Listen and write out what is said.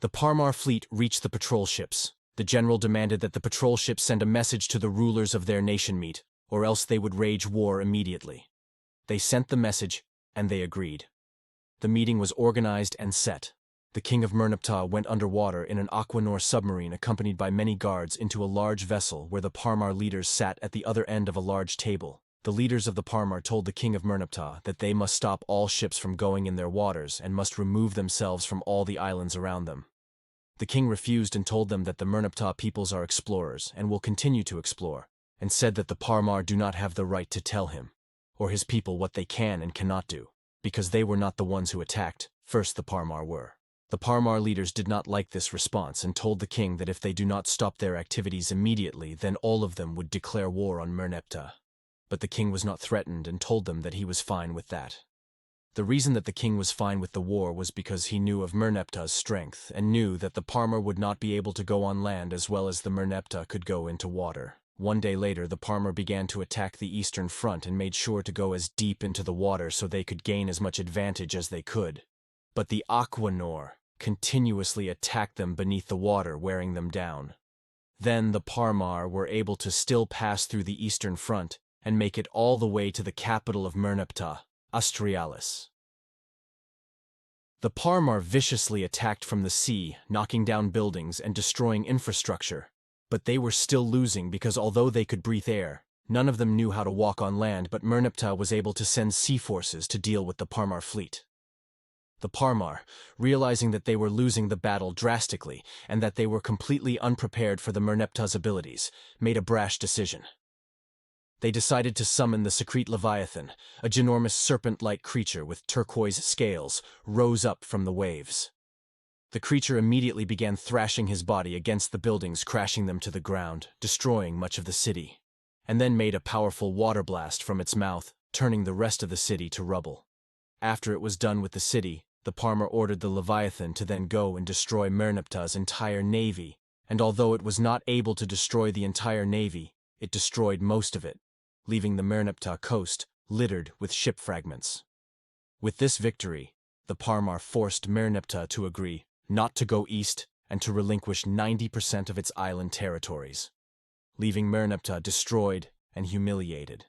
The Parmar fleet reached the patrol ships. The general demanded that the patrol ships send a message to the rulers of their nation meet, or else they would wage war immediately. They sent the message, and they agreed. The meeting was organized and set. The king of Merneptah went underwater in an Aquanor submarine accompanied by many guards into a large vessel where the Parmar leaders sat at the other end of a large table. The leaders of the Parmar told the king of Merneptah that they must stop all ships from going in their waters and must remove themselves from all the islands around them. The king refused and told them that the Merneptah peoples are explorers and will continue to explore, and said that the Parmar do not have the right to tell him, or his people what they can and cannot do, because they were not the ones who attacked, first the Parmar were. The Parmar leaders did not like this response and told the king that if they do not stop their activities immediately, then all of them would declare war on Merneptah. But the king was not threatened and told them that he was fine with that. The reason that the king was fine with the war was because he knew of Merneptah's strength and knew that the Parmar would not be able to go on land as well as the Merneptah could go into water. One day later, the Parmar began to attack the eastern front and made sure to go as deep into the water so they could gain as much advantage as they could. But the Aquanor continuously attacked them beneath the water, wearing them down. Then the Parmar were able to still pass through the eastern front and make it all the way to the capital of Merneptah, Astrialis. The Parmar viciously attacked from the sea, knocking down buildings and destroying infrastructure. But they were still losing because although they could breathe air, none of them knew how to walk on land, but Merneptah was able to send sea forces to deal with the Parmar fleet. The Parmar, realizing that they were losing the battle drastically and that they were completely unprepared for the Merneptah's abilities, made a brash decision. They decided to summon the Secrete Leviathan, a ginormous serpent-like creature with turquoise scales, rose up from the waves. The creature immediately began thrashing his body against the buildings, crashing them to the ground, destroying much of the city, and then made a powerful water blast from its mouth, turning the rest of the city to rubble. After it was done with the city, the Parmar ordered the Leviathan to then go and destroy Merneptah's entire navy, and although it was not able to destroy the entire navy, it destroyed most of it, leaving the Merneptah coast littered with ship fragments. With this victory, the Parmar forced Merneptah to agree not to go east and to relinquish 90% of its island territories, leaving Merneptah destroyed and humiliated.